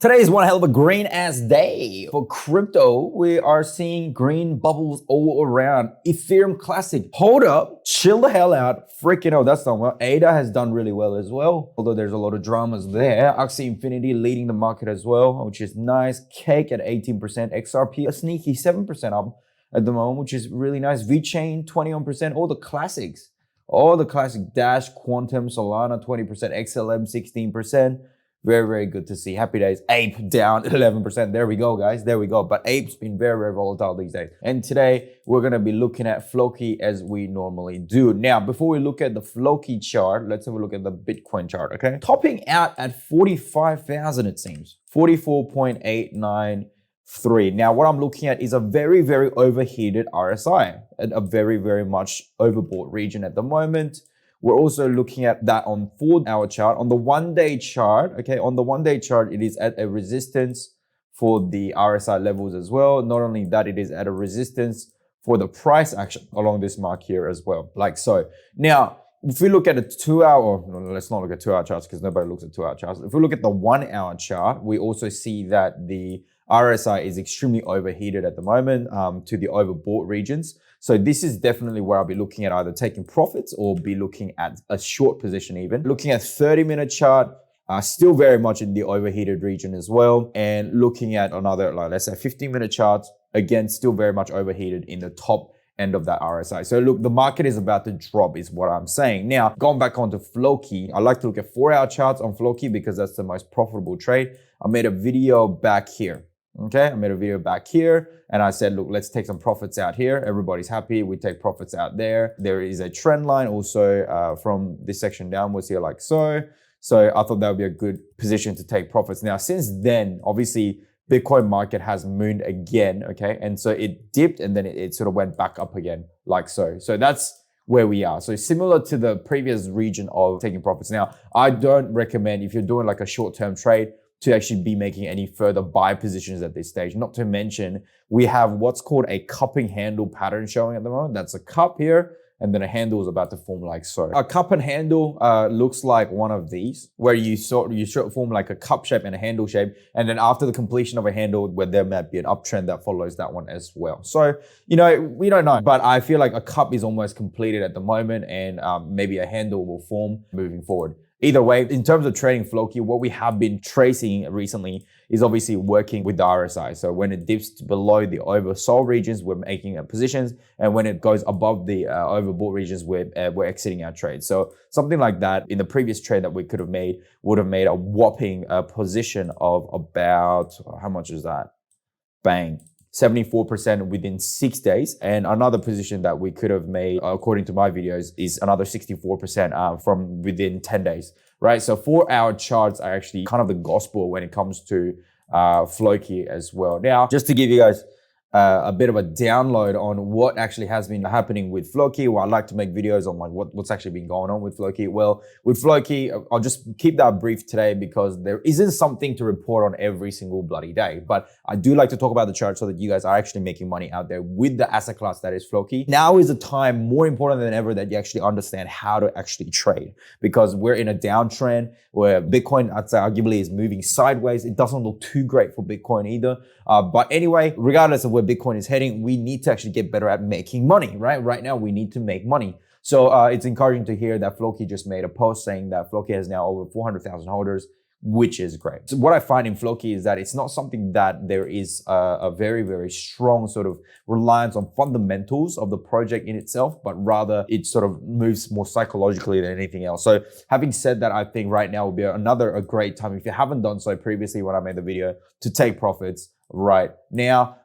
Today is one hell of a green ass day for crypto. We are seeing green bubbles all around. Ethereum Classic, hold up, chill the hell out. Freaking hell, that's done well. ADA has done really well as well, although there's a lot of dramas there. Axie Infinity leading the market as well, which is nice. Cake at 18%, XRP a sneaky 7% up at the moment, which is really nice. VeChain 21%, all the classics. All the classic Dash, Quantum, Solana 20%, XLM 16%. Very, very good to see. Happy days. Ape down 11%. There we go, guys. There we go. But Ape's been very, very volatile these days. And today we're going to be looking at Floki as we normally do. Now, before we look at the Floki chart, let's have a look at the Bitcoin chart, okay? Topping out at 45,000, it seems. 44.893. Now, what I'm looking at is a very, very overheated RSI at a very, very much overbought region at the moment. We're also looking at that on 4-hour chart. On the 1-day chart, okay, on the 1-day chart, it is at a resistance for the RSI levels as well. Not only that, it is at a resistance for the price action along this mark here as well, like so. Now, if we look at a 2-hour, no, let's not look at 2-hour charts because nobody looks at 2-hour charts. If we look at the 1-hour chart, we also see that the RSI is extremely overheated at the moment to the overbought regions. So this is definitely where I'll be looking at either taking profits or be looking at a short position even. Looking at 30-minute chart, still very much in the overheated region as well. And looking at another, like let's say 15-minute charts, again, still very much overheated in the top end of that RSI. So look, the market is about to drop is what I'm saying. Now, going back onto Floki, I like to look at 4-hour charts on Floki because that's the most profitable trade. I made a video back here. Okay, I made a video back here and I said, look, let's take some profits out here. Everybody's happy. We take profits out there. There is a trend line also from this section downwards here like so. So I thought that would be a good position to take profits. Now, since then, obviously, Bitcoin market has mooned again, okay? And so it dipped and then it sort of went back up again like so. So that's where we are. So similar to the previous region of taking profits. Now, I don't recommend if you're doing like a short-term trade, to actually be making any further buy positions at this stage. Not to mention, we have what's called a cupping handle pattern showing at the moment. That's a cup here, and then a handle is about to form like so. A cup and handle looks like one of these, where you sort of form like a cup shape and a handle shape, and then after the completion of a handle, where there might be an uptrend that follows that one as well. So, you know, we don't know, but I feel like a cup is almost completed at the moment, and maybe a handle will form moving forward. Either way, in terms of trading Floki, what we have been tracing recently is obviously working with the RSI. So when it dips below the oversold regions, we're making positions. And when it goes above the overbought regions, we're exiting our trade. So something like that in the previous trade that we could have made would have made a whopping position of about, how much is that? Bang. 74% within 6 days. And another position that we could have made, according to my videos, is another 64% from within 10 days, right? So 4-hour charts are actually kind of the gospel when it comes to Floki as well. Now, just to give you guys a bit of a download on what actually has been happening with Floki. Well, I like to make videos on like what's actually been going on with Floki. Well, with Floki, I'll just keep that brief today because there isn't something to report on every single bloody day. But I do like to talk about the chart so that you guys are actually making money out there with the asset class that is Floki. Now is the time, more important than ever, that you actually understand how to actually trade, because we're in a downtrend where Bitcoin, I'd say arguably, is moving sideways. It doesn't look too great for Bitcoin either. But anyway, regardless of where Bitcoin is heading, we need to actually get better at making money, right? Right now, we need to make money. So it's encouraging to hear that Floki just made a post saying that Floki has now over 400,000 holders, which is great. So what I find in Floki is that it's not something that there is a very, very strong sort of reliance on fundamentals of the project in itself, but rather it sort of moves more psychologically than anything else. So having said that, I think right now will be a great time, if you haven't done so previously when I made the video, to take profits right now,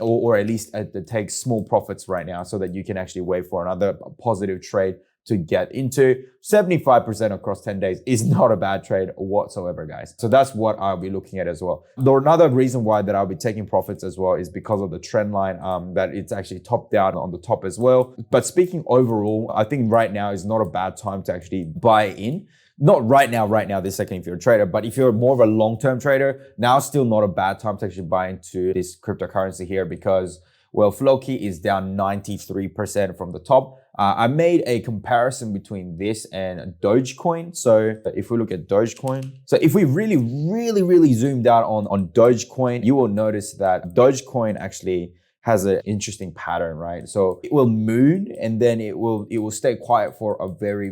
or at least take small profits right now so that you can actually wait for another positive trade to get into. 75% across 10 days is not a bad trade whatsoever, guys. So that's what I'll be looking at as well. Though another reason why that I'll be taking profits as well is because of the trend line, that it's actually topped out on the top as well. But speaking overall, I think right now is not a bad time to actually buy in. Not right now, this second if you're a trader, but if you're more of a long-term trader, now still not a bad time to actually buy into this cryptocurrency here, because Well, Floki is down 93% from the top. I made a comparison between this and Dogecoin. So if we look at Dogecoin, so if we really zoomed out on Dogecoin, you will notice that Dogecoin actually has an interesting pattern, right? So it will moon and then it will stay quiet for a very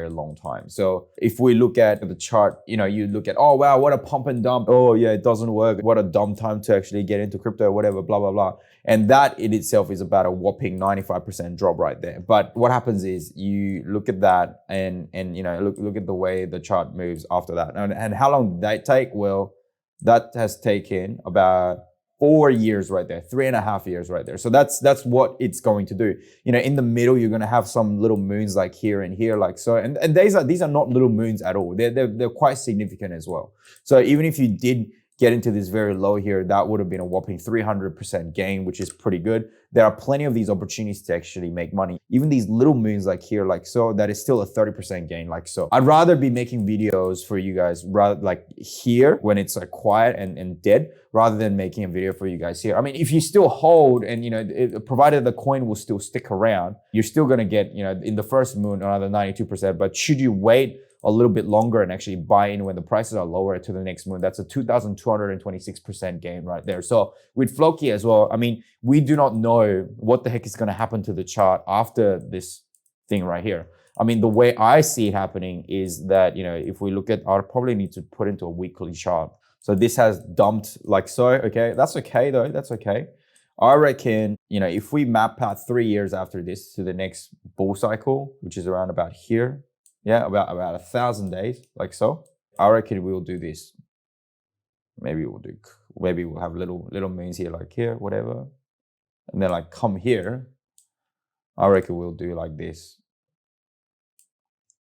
long time. So if we look at the chart, you look at, oh wow, what a pump and dump. Oh yeah, it doesn't work. What a dumb time to actually get into crypto, whatever, blah, blah, blah. And that in itself is about a whopping 95% drop right there. But what happens is you look at that and look at the way the chart moves after that. And how long did that take? Well, that has taken about 4 years right there, 3.5 years right there. So that's what it's going to do. In the middle, you're going to have some little moons like here and here, like so. And these are not little moons at all. They're quite significant as well. So even if you did get into this very low here, that would have been a whopping 300% gain, which is pretty good. There are plenty of these opportunities to actually make money. Even these little moons like here, like so, that is still a 30% gain, like so. I'd rather be making videos for you guys rather like here when it's like quiet and dead, rather than making a video for you guys here. I mean, if you still hold and, provided the coin will still stick around, you're still gonna get, in the first moon, another 92%. But should you wait a little bit longer and actually buy in when the prices are lower to the next moon, that's a 2,226% gain right there. So with Floki as well, I mean, we do not know what the heck is going to happen to the chart after this thing right here. I mean, the way I see it happening is that, if we look at, I'll probably need to put into a weekly chart. So this has dumped like so, okay? That's okay though, that's okay. I reckon, if we map out 3 years after this to the next bull cycle, which is around about here, yeah, about 1,000 days, like so. I reckon we'll do this. Maybe we'll have little moons here, like here, whatever. And then like come here, I reckon we'll do like this.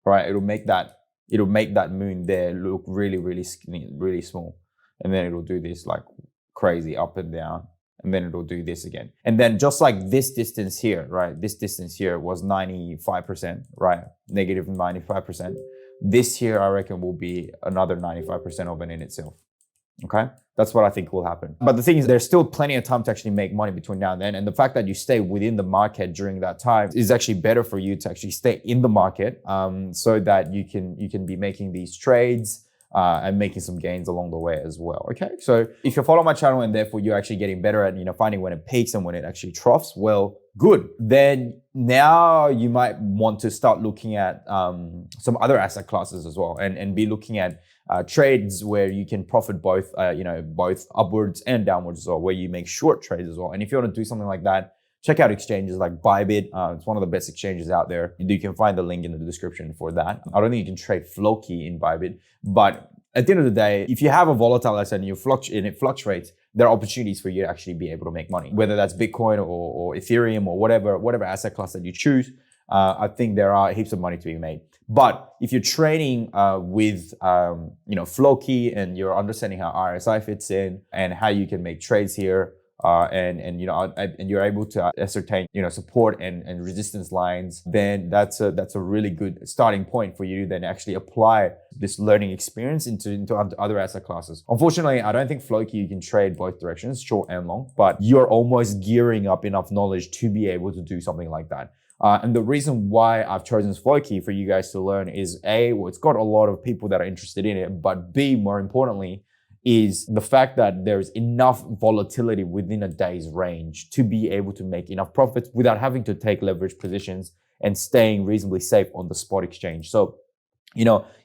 Right, it'll make that moon there look really skinny, really small. And then it'll do this like crazy up and down. And then it'll do this again. And then just like this distance here, right? This distance here was 95%, right? Negative 95%. This here, I reckon, will be another 95% of it in itself. Okay? That's what I think will happen. But the thing is, there's still plenty of time to actually make money between now and then. And the fact that you stay within the market during that time is actually better for you to actually stay in the market, so that you can be making these trades, and making some gains along the way as well. Okay, so if you follow my channel and therefore you're actually getting better at finding when it peaks and when it actually troughs, well, good. Then now you might want to start looking at some other asset classes as well, and be looking at trades where you can profit both both upwards and downwards as well, where you make short trades as well. And if you want to do something like that, check out exchanges like Bybit. It's one of the best exchanges out there. You can find the link in the description for that. I don't think you can trade Floki in Bybit, but at the end of the day, if you have a volatile asset and it fluctuates, there are opportunities for you to actually be able to make money, whether that's Bitcoin or Ethereum or whatever asset class that you choose. I think there are heaps of money to be made. But if you're trading with Floki and you're understanding how RSI fits in and how you can make trades here, and you're able to ascertain support and resistance lines, then that's a really good starting point for you to then actually apply this learning experience into other asset classes. Unfortunately, I don't think Floki you can trade both directions, short and long, but you're almost gearing up enough knowledge to be able to do something like that. And the reason why I've chosen Floki for you guys to learn is A, well, it's got a lot of people that are interested in it, but B, more importantly, is the fact that there's enough volatility within a day's range to be able to make enough profits without having to take leverage positions and staying reasonably safe on the spot exchange. So,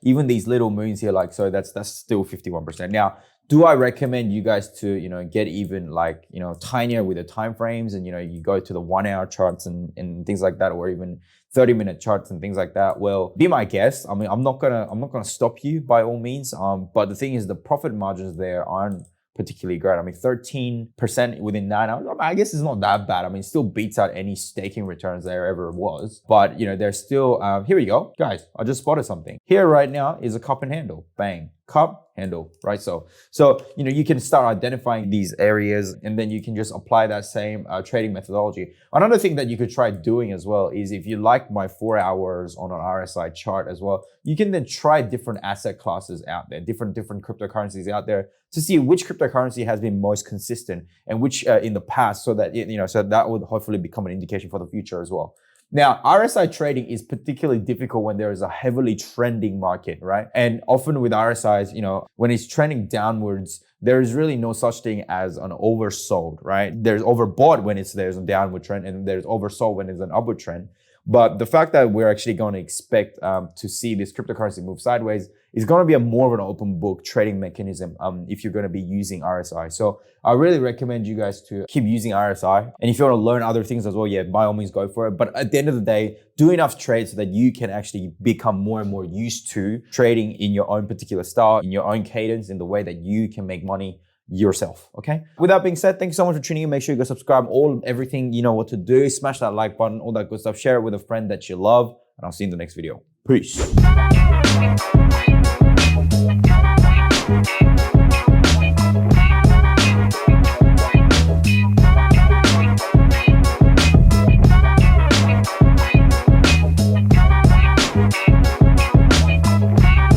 even these little moons here, like so, that's still 51%. Now, do I recommend you guys to, get even like, tinier with the time frames and, you go to the 1 hour charts and things like that, or even 30-minute charts and things like that? Well, be my guest. I mean, I'm not gonna stop you by all means. But the thing is, the profit margins there aren't particularly great. I mean, 13% within 9 hours. I guess it's not that bad. I mean, it still beats out any staking returns there ever was. But there's still, here we go. Guys, I just spotted something. Here right now is a cup and handle. Bang. cup, handle, right? So you can start identifying these areas, and then you can just apply that same trading methodology. Another thing that you could try doing as well is, if you like my 4 hours on an RSI chart as well, you can then try different asset classes out there, different cryptocurrencies out there, to see which cryptocurrency has been most consistent and which in the past, so that so that would hopefully become an indication for the future as well. Now, RSI trading is particularly difficult when there is a heavily trending market, right? And often with RSIs, when it's trending downwards, there is really no such thing as an oversold, right? There's overbought when there's a downward trend, and there's oversold when it's an upward trend. But the fact that we're actually going to expect to see this cryptocurrency move sideways is going to be more of an open book trading mechanism if you're going to be using RSI. So I really recommend you guys to keep using RSI. And if you want to learn other things as well, yeah, by all means go for it. But at the end of the day, do enough trades so that you can actually become more and more used to trading in your own particular style, in your own cadence, in the way that you can make money yourself. Okay, with that being said, thank you so much for tuning in. Make sure you go subscribe, everything you know what to do, smash that like button, all that good stuff, share it with a friend that you love, and I'll see you in the next video. Peace.